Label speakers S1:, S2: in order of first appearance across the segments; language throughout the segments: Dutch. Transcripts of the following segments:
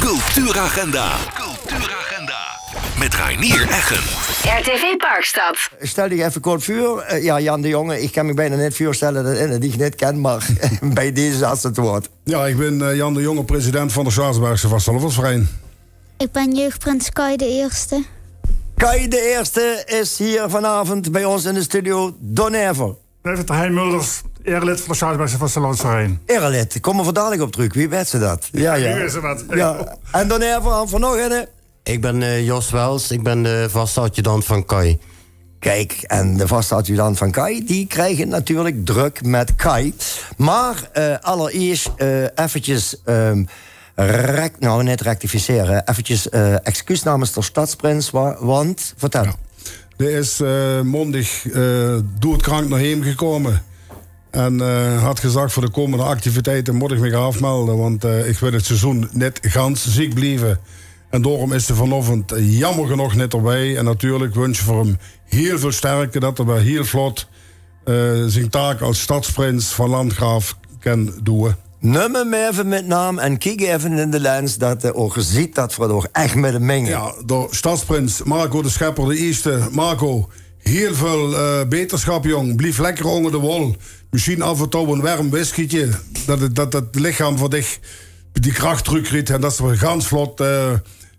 S1: Cultuuragenda. Met Reinier Eggen.
S2: RTV Parkstad.
S3: Stel je even kort voor. Ja, Jan de Jonge, ik kan me bijna net voorstellen dat die ik net ken, maar bij deze als het woord.
S4: Ja, ik ben Jan de Jonge, president van de Schaarsbergse Vastgeloofsvereniging.
S5: Ik ben jeugdprins Kai de Eerste.
S3: Kai de Eerste is hier vanavond bij ons in de studio. Donever.
S6: David Hein Mulders, erelid van de Schaarsbergse Vastgeloofsvereniging.
S3: Erelid, kom er dadelijk op terug. Wie weet ze dat? Ja.
S6: Wie weet ze dat?
S3: Ja. En Donever, van nog een.
S7: Ik ben Jos Wels, ik ben de vaste adjudant van Kai.
S3: Kijk, en de vaste adjudant van Kai, die krijgen natuurlijk druk met Kai. Maar allereerst eventjes, net rectificeren, eventjes excuus namens de stadsprins, want, vertel.
S4: Ja. Er is mondig doodkrank naar hem gekomen. En had gezegd voor de komende activiteiten moet ik me gaan afmelden, want ik wil het seizoen net gans ziek blijven. En daarom is hij vanochtend jammer genoeg net erbij. En natuurlijk wens je voor hem heel veel sterkte, dat hij heel vlot zijn taak als stadsprins van Landgraaf kan doen.
S3: Noem hem even met naam en kijk even in de lens dat hij ook ziet dat we toch echt met hem mengen.
S4: Ja, de stadsprins Marco de Schepper, de eerste. Marco, heel veel beterschap, jong. Blijf lekker onder de wol. Misschien af en toe een warm whiskytje. Dat het lichaam voor dich die kracht terugkrijgt en dat ze gans vlot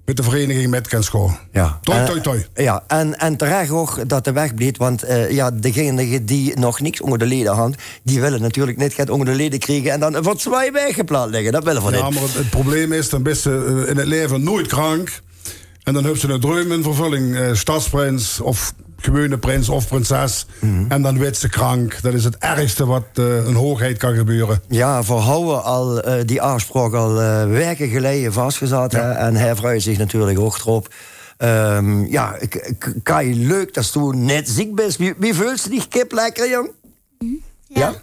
S4: met de vereniging met kan scoren.
S3: Ja.
S4: Toi.
S3: Ja, en terecht ook dat de weg blijft, want degenen die nog niks onder de leden hadden, die willen natuurlijk niet het onder de leden krijgen en dan wordt zwaai weggeplaatst liggen. Dat willen we niet.
S4: Ja, maar het probleem is, dan ben ze in het leven nooit krank. En dan hebben ze een droom in vervulling. Stadsprins of gewone prins of prinses. En dan werd ze krank. Dat is het ergste wat een hoogheid kan gebeuren.
S3: Ja, voor Houwe al die afspraak al weken geleden vastgezet. Ja. En hij vreut zich natuurlijk ook erop. Kai, leuk dat je net ziek bent. Wie voelt ze die kip lekker, jong? Ja?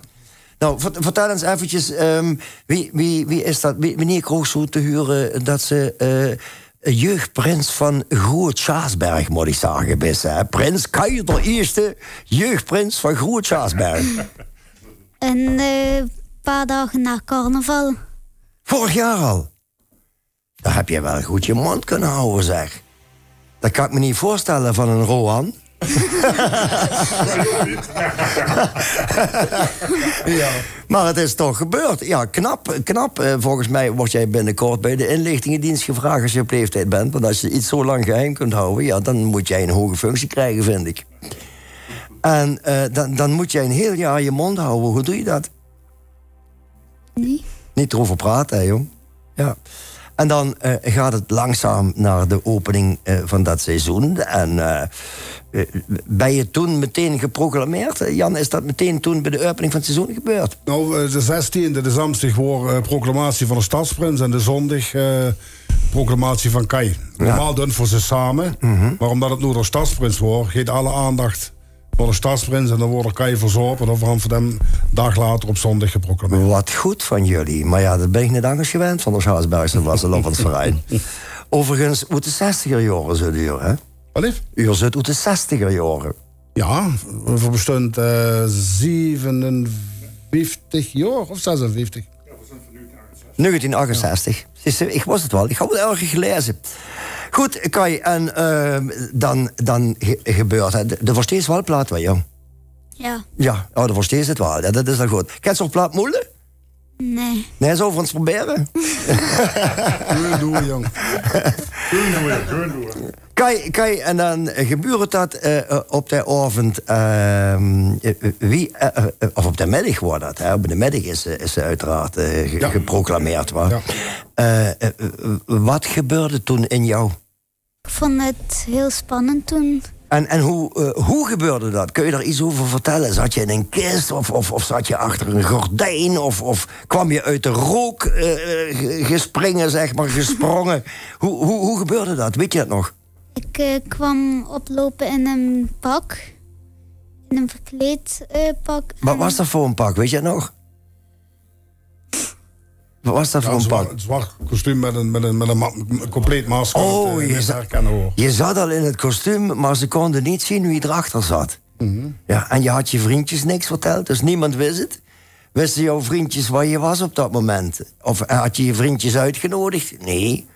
S3: Nou, vertel eens eventjes, wie is dat? Wanneer kroeg zo te huren dat ze jeugdprins van Groot-Schaarsberg, moet ik zeggen, best, hè? Prins Kai de Eerste, jeugdprins van Groot-Schaarsberg.
S5: Een paar dagen na carnaval.
S3: Vorig jaar al? Daar heb je wel goed je mond kunnen houden, zeg. Dat kan ik me niet voorstellen van een Rohan. Ja. Maar het is toch gebeurd. Ja, knap. Volgens mij word jij binnenkort bij de inlichtingendienst gevraagd als je op leeftijd bent. Want als je iets zo lang geheim kunt houden, ja, dan moet jij een hoge functie krijgen, vind ik. En dan moet jij een heel jaar je mond houden. Hoe doe je dat?
S5: Nee.
S3: Niet erover praten, hè, jong. Ja. En dan gaat het langzaam naar de opening van dat seizoen. En ben je toen meteen geproclameerd? Jan, is dat meteen toen bij de opening van het seizoen gebeurd?
S4: Nou, de 16e, de zondag, voor proclamatie van de stadsprins. En de zondag proclamatie van Kai. Normaal doen voor ze samen. Maar omdat het nu de stadsprins wordt, geeft alle aandacht voor de stadsprins. En dan wordt Kai verzorpen. En dan voor hem dag later op zondag geproclameerd.
S3: Wat goed van jullie. Maar ja, dat ben ik niet anders gewend van de Schaarsbergse Vastgeloofsvereniging. Overigens, uit de 60er jaren zo duur, hè?
S4: Wat lief?
S3: U zit uit de 60er jaren.
S4: Ja, we bestond 57 jaar of 56.
S3: 1968. Ik was het wel. Ik had het erg gelezen. Goed, Kai, en dan gebeurt het. Er wordt steeds wel plaat, jong.
S5: Ja.
S3: Ja, er wordt steeds het wel. Ja, dat is dan goed. Kent je op plaat moelen?
S5: Nee.
S3: Nee, zo van het proberen.
S4: Doen, jong.
S3: Kai, en dan gebeurt dat op de avond, of op de middag wordt dat. Hè? Op de middag is uiteraard geproclameerd. Ja. Wat gebeurde toen in jou?
S5: Ik vond het heel spannend toen.
S3: En hoe gebeurde dat? Kun je daar iets over vertellen? Zat je in een kist of zat je achter een gordijn? Of kwam je uit de rook gesprongen? Hoe gebeurde dat? Weet je dat nog?
S5: Ik kwam oplopen in een pak. In een verkleedpak.
S3: Wat was dat voor een pak? Weet je het nog? Wat was dat voor een pak?
S4: Een zwart kostuum met een compleet masker.
S3: Oh, je zat al in het kostuum, maar ze konden niet zien wie erachter zat. Ja, en je had je vriendjes niks verteld, dus niemand wist het. Wisten jouw vriendjes waar je was op dat moment? Of had je je vriendjes uitgenodigd? Nee.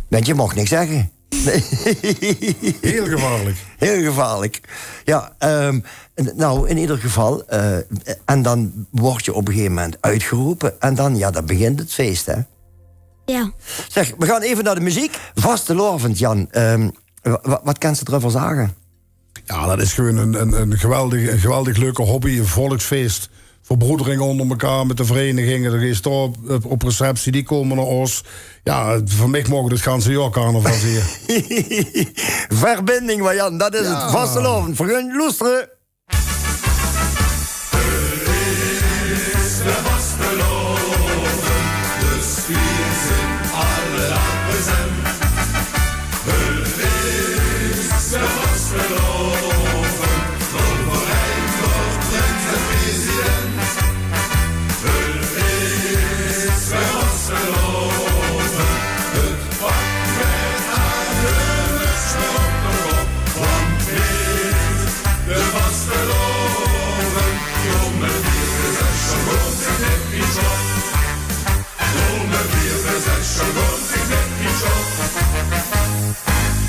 S3: Want je mocht niks zeggen. Nee.
S4: Heel gevaarlijk.
S3: Heel gevaarlijk. Ja, nou, in ieder geval. En dan word je op een gegeven moment uitgeroepen. En dan, ja, dan begint het feest, hè?
S5: Ja.
S3: Zeg, we gaan even naar de muziek. Vastelovend, Jan. Wat kan ze erover zeggen?
S4: Ja, dat is gewoon een geweldig leuke hobby, een volksfeest. Verbroedering onder elkaar met de verenigingen. Er is toch op receptie, die komen naar ons. Ja, voor mij mogen het ganse jaar carnaval hier.
S3: Verbinding, maar Jan, dat is het. Vastelovend. Voor hun luisteren.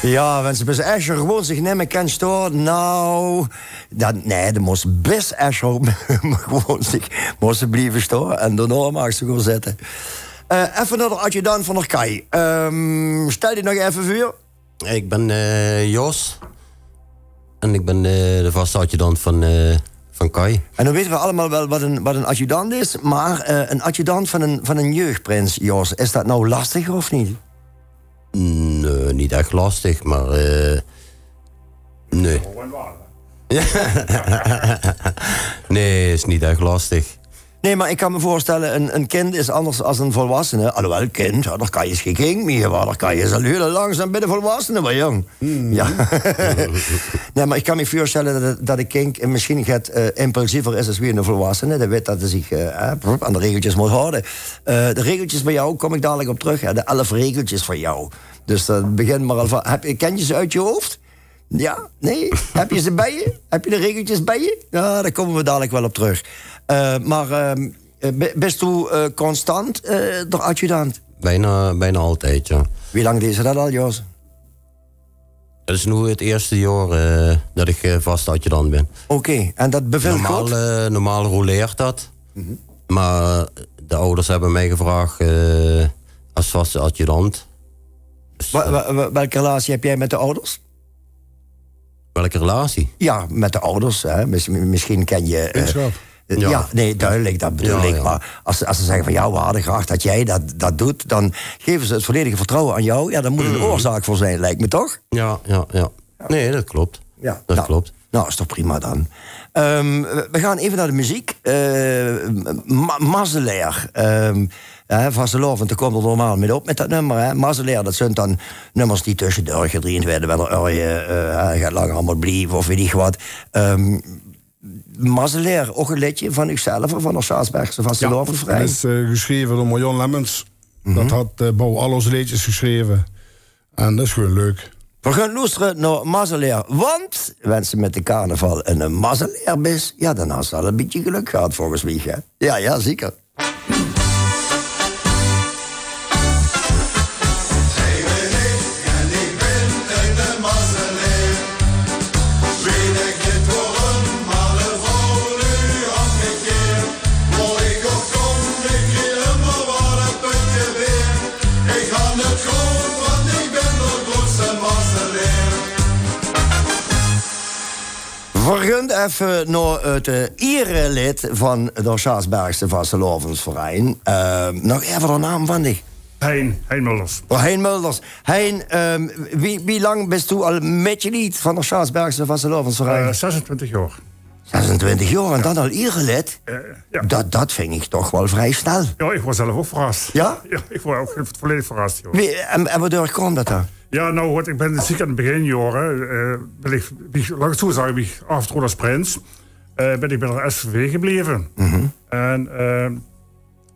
S3: Ja, wenn ze bij Escher gewoon zich niet meer kan storen, nou... dan moest best Escher gewoon zich moest blijven storen. En daarna mag ze gewoon zetten. Even naar de adjudant van de Kai. Stel je nog even voor.
S7: Ik ben Jos. En ik ben de vaste adjudant van Kai.
S3: En dan weten we allemaal wel wat een adjudant is. Maar een adjudant van een jeugdprins, Jos, is dat nou lastig of niet?
S7: Nee, niet echt lastig, maar... nee. Nee, is niet echt lastig.
S3: Nee, maar ik kan me voorstellen, een kind is anders dan een volwassene. Alhoewel, een kind, daar kan je geen kind meer. Daar kan je zo heel langzaam bij de volwassenen, maar jong. Ja. Nee, maar ik kan me voorstellen dat een kind misschien impulsiever is als weer een volwassene. Dat weet dat hij zich aan de regeltjes moet houden. De regeltjes bij jou kom ik dadelijk op terug. De 11 regeltjes van jou. Dus dat begint maar al van... Ken je ze uit je hoofd? Ja? Nee? Heb je ze bij je? Heb je de regeltjes bij je? Ja, daar komen we dadelijk wel op terug. Maar bist u constant de adjudant?
S7: Bijna altijd, ja.
S3: Wie lang deed ze dat al, Jos?
S7: Het is nu het eerste jaar dat ik vast adjudant ben.
S3: Oké, en dat bevilt goed?
S7: Normaal roleert dat. Mm-hmm. Maar de ouders hebben mij gevraagd als vaste adjudant. Dus,
S3: welke relatie heb jij met de ouders?
S7: Welke relatie?
S3: Ja, met de ouders. Hè. Misschien ken je... Ja, nee, duidelijk, dat bedoel ik. Maar als ze zeggen van, ja, we hadden graag dat jij dat doet... dan geven ze het volledige vertrouwen aan jou. Ja, daar moet een oorzaak voor zijn, lijkt me toch?
S7: Ja. Nee, dat klopt.
S3: Ja,
S7: dat klopt.
S3: Nou, is toch prima dan. We gaan even naar de muziek. Mazelaar. Vastelovend, daar komt er normaal mee op met dat nummer. Mazelaar, dat zijn dan nummers die tussendoor gedreend werden. Wel gaat langer allemaal blijven of weet ik wat. Mazelaar, ook een liedje van uzelf of van de Schaasbergse Vastelovend vrij?
S4: Dat is geschreven door Marjon Lemmens. Dat had Bo Allos liedjes geschreven. En dat is gewoon leuk.
S3: We gaan luisteren naar Mazelaar. Want, wenn ze met de carnaval een Mazelaar is... ja, dan had ze al een beetje geluk gehad volgens mij. Hè? Ja, zeker. Vergunt even naar het erelid van de Schaasbergse Vastelovensverein. Nog even de naam van die.
S6: Hein Mulders.
S3: Hein Mulders. Hein, wie lang bent u al mitglied van de Schaasbergse Vastelovensverein?
S6: 26 jaar.
S3: 26 jaar en dan al erelid?
S6: Ja.
S3: Dat vind ik toch wel vrij snel.
S6: Ja, ik was zelf ook verrast.
S3: Ja?
S6: Ja, ik was ook volledig verrast.
S3: En waardoor kwam dat dan?
S6: Ja, nou, ik ben ziek aan het beginjaren. Laat ik het zo zeggen, ben ik afgetreden als prins. Ben ik bij de SVV gebleven.
S3: Mm-hmm.
S6: En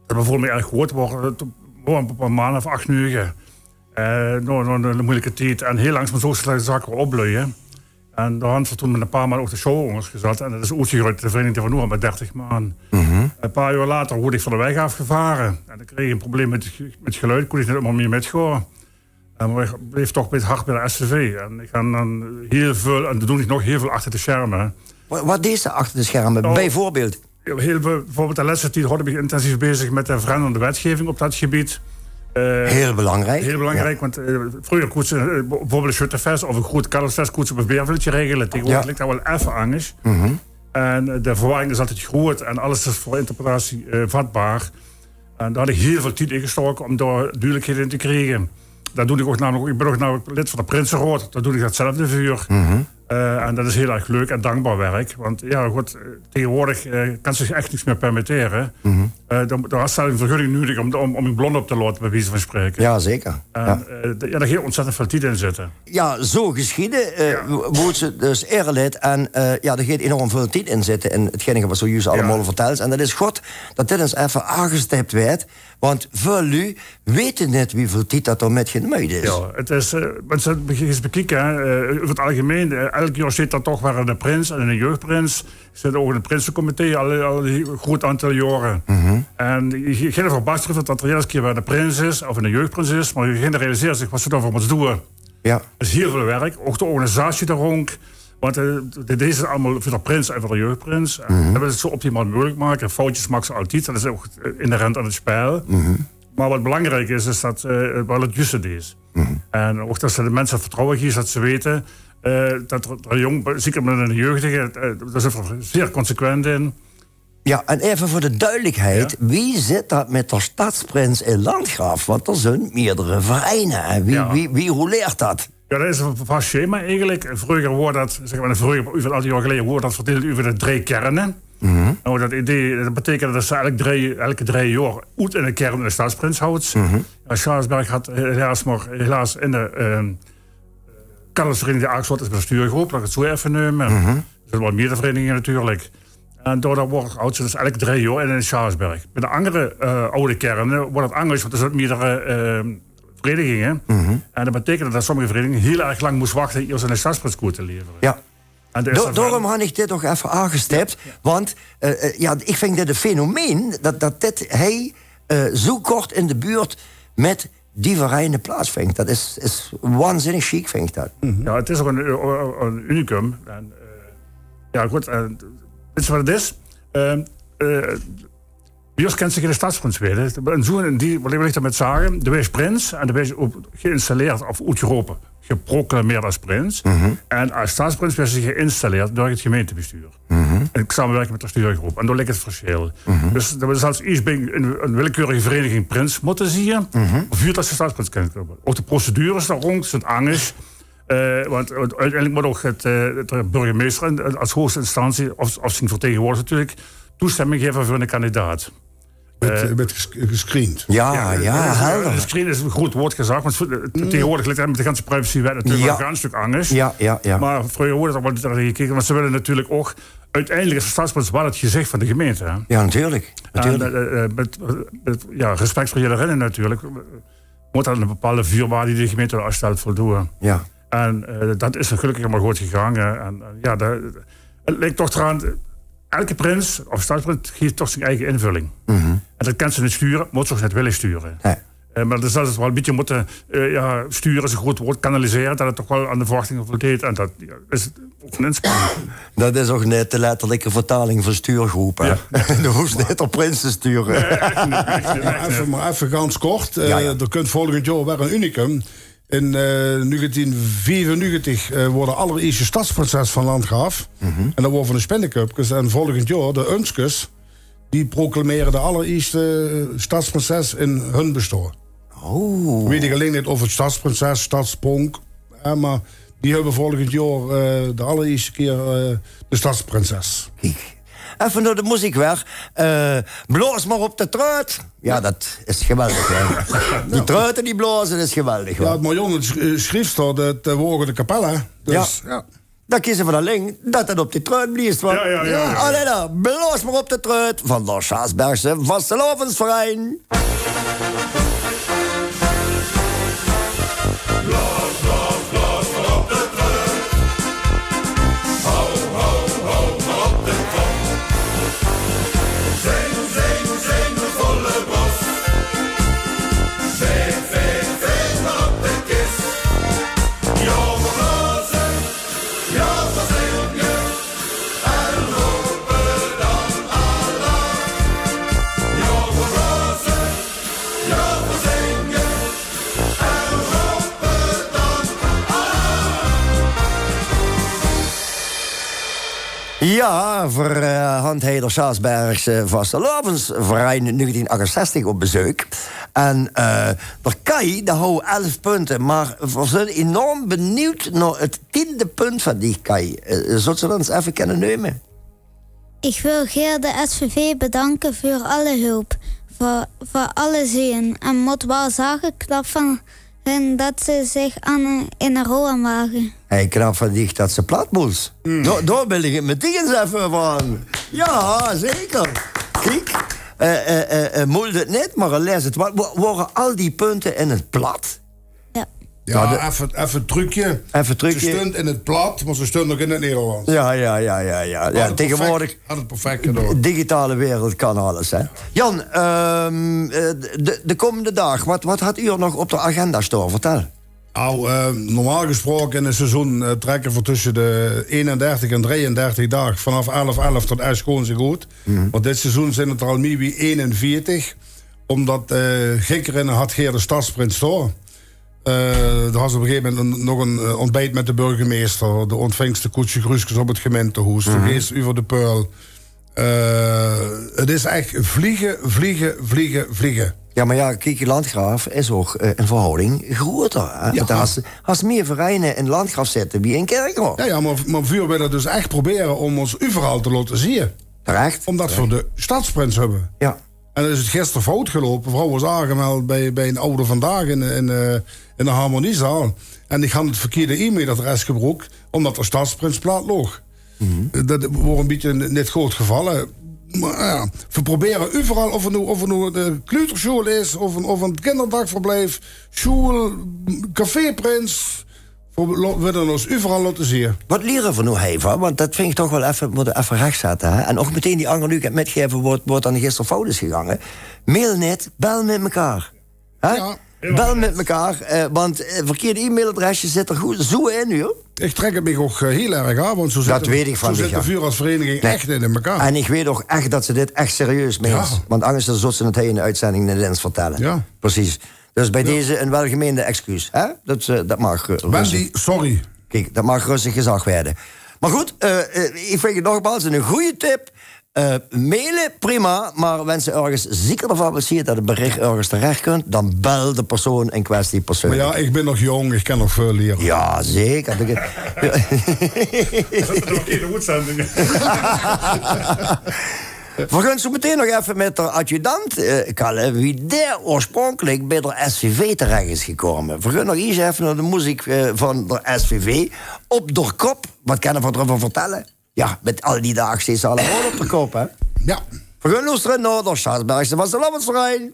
S6: dat bevoel me erg goed. Een paar maanden of 8, 9. Nog een moeilijke tijd. En heel langzaam zo slechte zaken opbloeien. En daar hadden we toen met een paar maanden ook de show gezet. En dat is uitgegroeid de Vereniging van Noord met 30 maanden.
S3: Mm-hmm.
S6: Een paar jaar later word ik van de weg afgevaren. En dan kreeg ik een probleem met het geluid. Kon ik niet helemaal meer metgaan. En ik bleef toch een beetje hard bij de SCV. En ik ga dan heel veel, en dat doe ik nog heel veel achter de schermen.
S3: Wat deed ze achter de schermen, bijvoorbeeld?
S6: Bijvoorbeeld de laatste tijd had ik me intensief bezig met de veranderende wetgeving op dat gebied.
S3: Heel belangrijk.
S6: Heel belangrijk, want vroeger kon ze bijvoorbeeld een Schutterfest of een groot Kalfsfest kon ze op een beerveldje regelen. Tegenwoordig ligt dat wel even anders. En de verwarring is altijd groot en alles is voor interpretatie vatbaar. En daar had ik heel veel tijd in gestoken om daar duidelijkheid in te krijgen. Dat doe ik ook namelijk. Ik ben ook namelijk lid van de Prinsenraad. Daar doe ik datzelfde vuur. En dat is heel erg leuk en dankbaar werk. Want ja, goed, tegenwoordig kan ze zich echt niets meer permitteren. Daar is zelf een vergunning nodig om een blond op te laten, bij wijze van spreken.
S3: Ja, zeker.
S6: En daar gaat ontzettend veel tijd in zitten.
S3: Ja, zo geschieden wordt ze dus eerlijk. En er gaat enorm veel tijd in zitten. En hetgene wat zojuist allemaal vertelt. En dat is goed dat dit eens even aangestipt werd. Want veel u weten net hoeveel tijd dat er met gemoeid is.
S6: Ja, het is, mensen eens bekijken, over het algemeen, elk jaar zit er toch wel een prins en een jeugdprins. Er zit ook een prinsencomité al een groot aantal jaren. En je gaat ervan baseren dat er eens keer wel een prins is of een jeugdprins is, maar je realiseert zich wat ze daarvoor moeten doen. Ja. Het is heel veel werk, ook de organisatie daar rond. Want deze is allemaal voor de prins en voor de jeugdprins. En we willen het zo optimaal mogelijk maken. Foutjes maken ze altijd, dat is ook inherent aan het spel. Maar wat belangrijk is dat wel het juiste is. En ook dat ze de mensen vertrouwen geven, dat ze weten dat er jong, zeker met een jeugdige, daar zijn we zeer consequent in.
S3: Ja, en even voor de duidelijkheid, wie zit dat met de stadsprins in Landgraaf? Want er zijn meerdere vereinen. En wie roleert dat?
S6: Ja, dat is een vast schema eigenlijk. Vroeger wordt dat, zeg maar, over een aantal jaar geleden, wordt dat verdeeld over de 3 kernen. Nou, dat idee, dat betekent dat ze elke 3 jaar uit in een kern een stadsprins houdt. Schaarsberg had helaas in de Carlsvereniging de Aakswoord is bestuurgroep, dat ik het zo even nemen. Er zijn wel meerdere verenigingen natuurlijk. En door wordt oud ze dus elke 3 jaar in Schaarsberg. Bij de andere oude kernen wordt het anders, want er zijn meerdere verenigingen. En dat betekent dat sommige verenigingen heel erg lang moesten wachten om een stadsprins te leveren.
S3: Ja. Daarom had ik dit nog even aangestipt. Want ik vind dit een fenomeen dat dit zo kort in de buurt met die vereinen plaatsvindt. Dat is waanzinnig chic, vind ik dat.
S6: Ja, het is ook een unicum. En, goed, weet je wat het is? Bij ons kent zich in de stadsprins weer. En zo, wat wil ik daarmee zeggen? De wees prins en de wees geïnstalleerd of uitgeroepen, geproclameerd als prins. En als stadsprins werd ze geïnstalleerd door het gemeentebestuur. En ik samenwerken met de stuurgroep. En daar ligt het verschil. Dus dat we zelfs iets bij een willekeurige vereniging prins moeten zien, vuurt als de stadsprins kent. Ook de procedures daar rond zijn anders. Want uiteindelijk moet ook de burgemeester als hoogste instantie, of zijn vertegenwoordiger natuurlijk, toestemming geven voor een kandidaat.
S4: Met gescreend.
S3: Ja, helder.
S6: Gescreend is een goed woord gezegd, want tegenwoordig ligt met de ganse privacywet natuurlijk een stuk anders.
S3: Ja.
S6: Maar vroeger wordt er wel naar gekeken, want ze willen natuurlijk ook, uiteindelijk is de stadsprins wel het gezicht van de gemeente. Hè?
S3: Ja, natuurlijk.
S6: En, met respect voor iedereen natuurlijk, moet dat een bepaalde vuurwaarde die de gemeente afstelt voldoen. Ja. En dat is gelukkig helemaal goed gegaan. Het lijkt toch eraan, elke prins of stadsprins geeft toch zijn eigen invulling. En dat kan ze niet sturen, moet ze ook net willen sturen. Nee. Maar dus dat is wel een beetje moeten sturen, is een groot woord, kanaliseren, dat het toch wel aan de verwachtingen voldoet. En dat is ook een inspanning. Dat
S3: is ook net de letterlijke vertaling van stuurgroep. Ja. Je hoeft net op prins te sturen.
S4: Nee, even ganz kort. Er kunt volgend jaar weer een unicum. In 1994 worden alle eerste stadsprinses van Landgraaf. En dat wordt van de Spendekupkes. En volgend jaar de Unskes, die proclameren de allereerste stadsprinses in hun bestaan. Oh. Weet ik alleen niet of het stadsprinses, stadspronk, maar die hebben volgend jaar de allereerste keer de stadsprinses.
S3: Even door de muziek weg. Bloos maar op de truit. Ja, dat is geweldig. Die truiten die blozen is geweldig.
S4: Ja, het miljoen schrift staat het wogen de kapelle. Dus, ja.
S3: Dan kiezen we alleen dat het op die truit bliest. Ja. Allee dan, bloos maar op de truit van de Schaarsbergse Vastelovensverein.
S8: Zing,
S3: Ja, voor handheider Sjaasbergs Vastelovensverein 1968 op bezoek. En de Kai, daar houdt 11 punten. Maar we zijn enorm benieuwd naar het 10e punt van die Kai. Zullen ze dat eens even kunnen nemen?
S5: Ik wil Geer de SVV bedanken voor alle hulp. Voor alle zeeën. En moet wel zeggen, knap van hen dat ze zich in een rol wagen.
S3: Hij knap van dich dat ze plat moest. Daar wil ik het met die eens even van. Ja, zeker. Kijk, moeilijk het niet, maar lees het. Worden al die punten in het plat?
S4: Ja, even een trucje. Ze stond in het plat, maar ze stond nog in het Nederlands.
S3: Ja, tegenwoordig...
S4: Had het perfect gedaan.
S3: Digitale wereld kan alles, hè. Jan, de komende dag, wat had u er nog op de agenda staan? Vertel.
S4: Nou, normaal gesproken in een seizoen trekken we tussen de 31 en 33 dagen. Vanaf 11 tot gewoon zo goed. Want dit seizoen zijn het er al meer wie 41. Omdat Gikkeren had Geer de Stadsprint staan. Er was op een gegeven moment nog een ontbijt met de burgemeester. De ontvangst koetsje Gruskes op het gemeentehuis. Vergeet over de Pearl. Het is echt vliegen. Ja,
S3: maar ja, kijk, Landgraaf is ook een verhouding groter. Hè? Ja. Als meer vereinen in Landgraaf zitten wie in Kerkhof.
S4: Ja, maar vuur willen dus echt proberen om ons overal te laten zien.
S3: Terecht.
S4: Omdat we de Stadsprins hebben.
S3: Ja.
S4: En dan is het gisteren fout gelopen. Vrouw was aangemeld bij een oude vandaag in de harmoniezaal. En die had het verkeerde e-mailadres gebruikt, omdat er Stadsprinsplaat lag. Dat wordt een beetje niet goed gevallen. Maar ja, we proberen overal, of het nu de kleuterschool is, of een kinderdagverblijf, school, caféprins. We willen ons overal laten zien.
S3: Wat leren we nu even? Want dat vind ik toch wel even recht zetten. Hè? En ook meteen die anger nu ik het metgeven wordt dan gisteren fout is gegaan. Mail net, bel met elkaar. Hè? Ja. Bel met elkaar, want verkeerde e-mailadresje zit er goed zo in nu.
S4: Ik trek het me ook heel erg aan, want zo
S3: zit
S4: de vuurasvereniging echt in elkaar.
S3: En ik weet ook echt dat ze dit echt serieus meent. Ja. Want anders zullen ze het in de uitzending in de lens vertellen. Ja. Precies. Dus bij deze een welgemeende excuus. Hè? Dat mag
S4: Wendy, sorry.
S3: Kijk, dat mag rustig gezag werden. Maar goed, ik vind het nogmaals een goede tip. Mailen, prima, maar als ze ergens zeker ervan plezier dat het bericht ergens terecht kunt, dan bel de persoon in kwestie persoonlijk.
S4: Maar ja, ik ben nog jong, ik kan nog veel leren.
S3: Ja, zeker.
S6: Dat is nog geen uitzending.
S3: We gaan zo meteen nog even met de adjudant kallen wie der oorspronkelijk bij de SVV terecht is gekomen. We gaan nog eens even naar de muziek van de SVV. Op de kop, wat kan we erover vertellen? Ja, met al die dagen steeds allemaal op de kop, hè?
S4: Ja.
S3: We gaan luisteren naar de Sjaasbergse Vastelovensverein.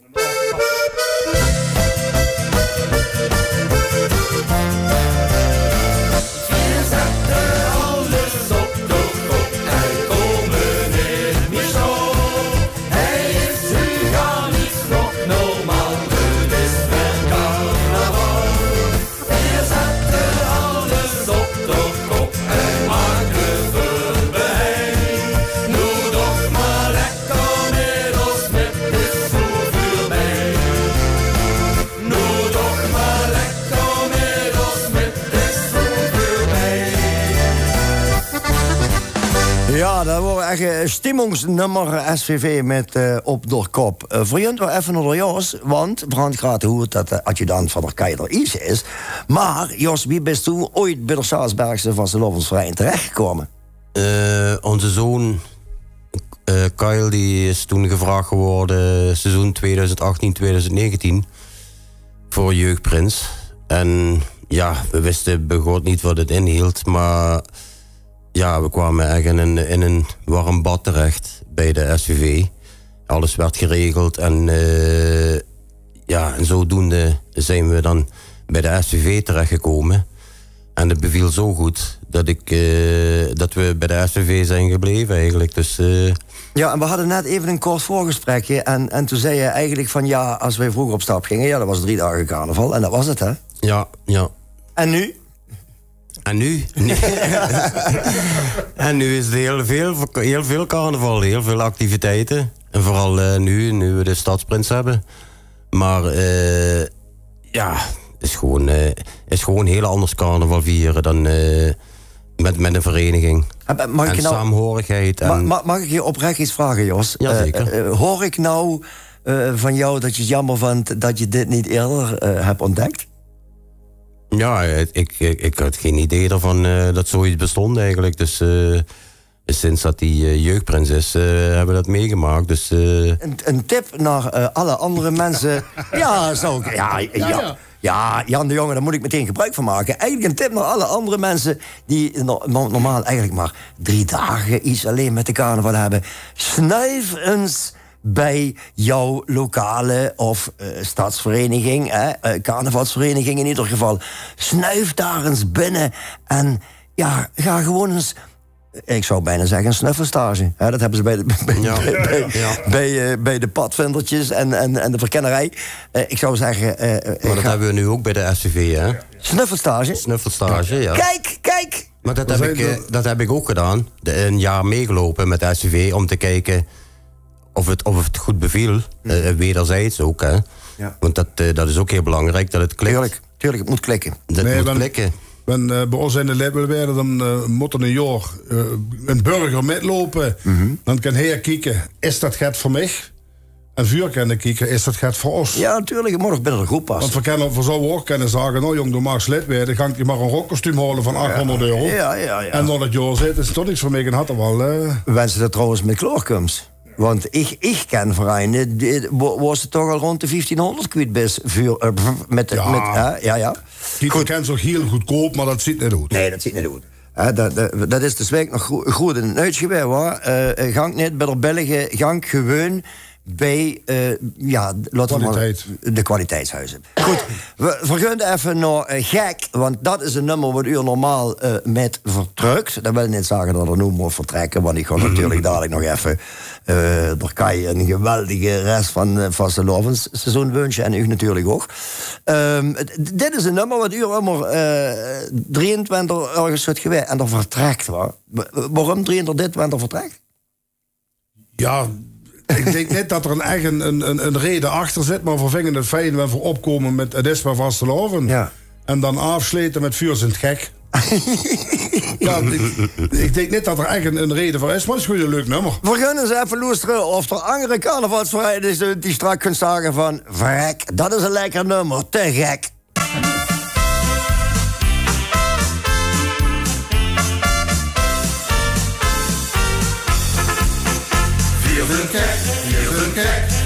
S3: Ja, dat wordt echt een stimmingsnummer SVV met op door kop. Voor jullie wel even naar de Jos, want we gaan het graag hoe dat de adjudant van de Keizer is. Maar Jos, wie bent toen ooit bij de Sjaasbergse Vastelovensverein terechtgekomen?
S7: Onze zoon Kyle die is toen gevraagd geworden seizoen 2018-2019 voor jeugdprins. En ja, we wisten begonnen niet wat het inhield, maar ja, we kwamen echt in een warm bad terecht bij de SVV. Alles werd geregeld en en zodoende zijn we dan bij de SVV terechtgekomen. En het beviel zo goed dat we bij de SVV zijn gebleven eigenlijk. Dus,
S3: Ja, en we hadden net even een kort voorgesprekje. En toen zei je eigenlijk van ja, als wij vroeger op stap gingen, ja, dat was 3 dagen carnaval. En dat was het, hè?
S7: Ja.
S3: En nu?
S7: En nu? En nu is het heel veel carnaval, heel veel activiteiten. En vooral nu we de Stadsprins hebben. Maar het is gewoon heel anders carnaval vieren Met een vereniging.
S3: Mag
S7: en saamhorigheid.
S3: Mag ik je oprecht iets vragen, Jos?
S7: Jazeker.
S3: Hoor ik nou van jou dat je het jammer vindt dat je dit niet eerder hebt ontdekt?
S7: Ja, ik had geen idee ervan dat zoiets bestond eigenlijk. Dus sinds dat die jeugdprins is, hebben we dat meegemaakt. Dus,
S3: een tip naar alle andere mensen. Ja, Jan de Jonge, daar moet ik meteen gebruik van maken. Eigenlijk een tip naar alle andere mensen die normaal eigenlijk maar 3 dagen iets alleen met de carnaval hebben. Snuif eens bij jouw lokale of stadsvereniging, carnavalsvereniging in ieder geval. Snuif daar eens binnen en ja, ga gewoon eens... Ik zou bijna zeggen een snuffelstage. Dat hebben ze bij de padvindertjes en de verkennerij. Ik zou zeggen...
S7: maar dat hebben we nu ook bij de SCV, hè?
S3: Snuffelstage?
S7: Snuffelstage, ja.
S3: Kijk!
S7: Maar dat heb ik ook gedaan. Een jaar meegelopen met de SCV om te kijken of het goed beviel. Wederzijds ook, hè. Ja. Want dat is ook heel belangrijk, dat het klikt.
S3: Tuurlijk, het moet klikken.
S7: Klikken.
S4: Bij ons in de Leppelweerde, dan moet er een jaar een burger metlopen. Dan kan hij kijken, is dat gaat voor mij? En vuur kunnen kijken, is dat gaat voor ons?
S3: Ja, natuurlijk, het moet nog binnen de groep passen.
S4: Want we zouden ook kunnen zeggen, nou jong, doe maar Sledweerde, ga je maar een rockkostuum halen van €800.
S3: Ja.
S4: En dan het jaar zit, is toch niks voor mij en had er wel...
S3: We wensen dat trouwens met Kloorkums. Want ik ken vereinen, was het toch al rond de 1500 kwijt best vuur ja.
S4: Je kent zo heel goedkoop, maar dat ziet niet goed.
S3: Nee, dat ziet niet goed. Dat is dus week nog goed in het uitgeweer, hoor. Gang niet bij de Belgen, gang gewoon bij de kwaliteitshuizen. Goed, we vergunnen even naar Gek, want dat is een nummer wat u normaal met vertrukt. Dat wil niet zeggen dat er nu moet vertrekken, want ik ga natuurlijk dadelijk nog even daar kan je een geweldige rest van vastelovendsseizoen wensen en u natuurlijk ook. Dit is een nummer wat u allemaal 23 ergens het geweest en er vertrekt. Waarom 23 vertrekt?
S4: Ja... Ik denk niet dat er een reden achter zit, maar we vinden het fijn wanneer we opkomen met het is maar vastelovend. Ja. En dan afsluiten met vuur zijn gek. Ja, ik denk niet dat er echt een reden voor is, maar het is gewoon een leuk nummer.
S3: We gaan eens even luisteren of er andere carnavalsvrijheden zijn die straks kunnen zeggen van... Vrek, dat is een lekker nummer, te gek.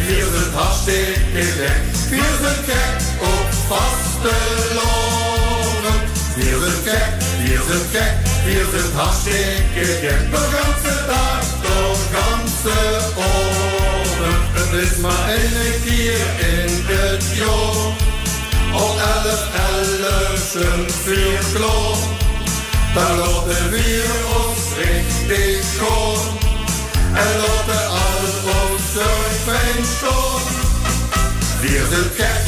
S8: Vier zijn hartstikke gek. Vier zijn gek op vastelovend. Vier zijn hartstikke gek. De ganse dag, de ganse oven. Het is maar 1 keer in het jaar. Al 11 zijn vuurkloon. Dan laten we ons richtig gaan. En laten alles ons fijn staan. Vier zijn gek,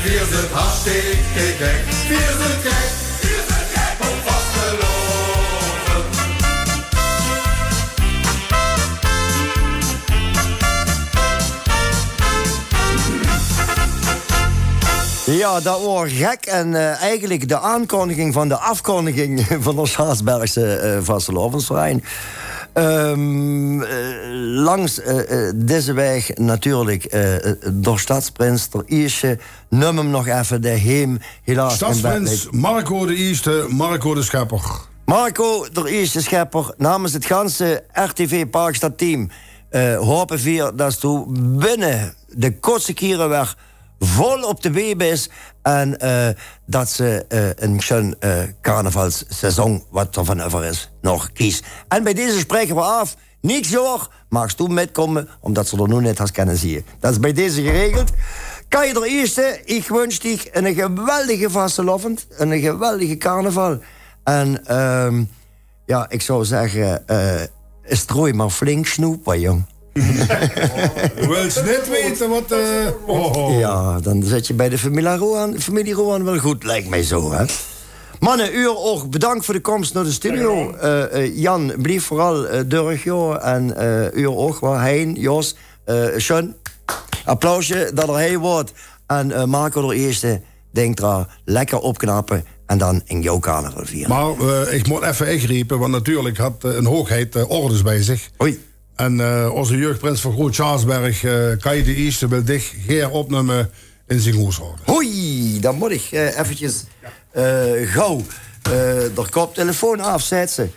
S8: vier zijn hartstikke gek. Vier zijn gek op vastelovend.
S3: Ja, dat was gek. En eigenlijk de aankondiging van de afkondiging van de Schaarsbergse vastelovendsverein. Langs deze weg natuurlijk door Stadsprins, door Iersje. Noem hem nog even de heem, helaas.
S4: Stadsprins, Marco de Eerste, Marco de Schepper.
S3: Marco de Eerste Schepper, namens het ganse RTV Parkstad team hopen we dat u binnen de kortste keren weg vol op de been is en dat ze een schoon carnavalsseizoen, wat er van over is, nog kies. En bij deze spreken we af, niks joh, mag je metkomen, omdat ze er nu net als kennen zien. Dat is bij deze geregeld. Kan je er eerste, ik wens je een geweldige vastelovend, een geweldige carnaval. En ja, ik zou zeggen, strooi maar flink snoepen, jong.
S4: Wil je net weten wat...
S3: Ja, dan zit je bij de familie Rohan wel goed, lijkt mij zo, hè. Mannen, u ook bedankt voor de komst naar de studio. Jan, blijf vooral durg, joh. En u ook, Hein, Jos, Sean. Applausje dat er hij wordt. En Marco de Eerste, denk eraan, lekker opknappen en dan in jouw carnaval vieren.
S4: Maar ik moet even ingrijpen, want natuurlijk had een hoogheid orders bij zich.
S3: Oei.
S4: En onze jeugdprins van Groot-Schaarsberg, Kai de Eerste, wil dich geer opnemen in zijn hoeshouden.
S3: Hoi, dan moet ik eventjes gauw de koptelefoon afzetten.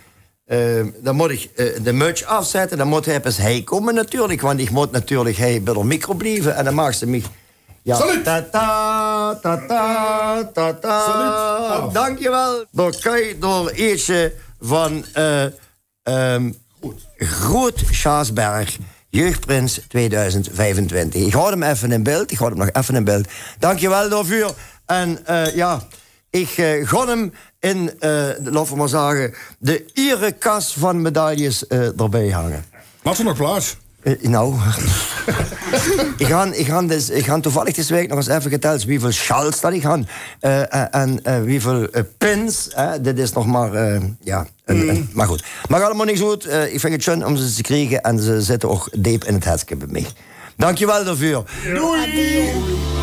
S3: Dan moet ik de muts afzetten. Dan moet hij komen natuurlijk. Want ik moet natuurlijk bij de micro blijven. En dan mag ze mij... Ja.
S4: Salut!
S3: Ta-ta, ta-ta, ta-ta.
S4: Salut!
S3: Dankjewel. Door Kai, door Eetje van Groot Schaarsberg. Jeugdprins 2025. Ik houd hem even in beeld. Ik houd hem nog even in beeld. Dankjewel daarvoor. En ik ga hem in, laten we maar zeggen, de erekas van medailles erbij hangen.
S4: Was er nog plaats?
S3: Nou, ik ga toevallig deze week nog eens even geteld wieveel schals dat ik had. En wieveel pins. Dit is nog maar, maar goed. Maar allemaal niet goed. Ik vind het schön om ze te krijgen. En ze zitten ook diep in het hartje bij mij. Dankjewel daarvoor.
S4: Doei!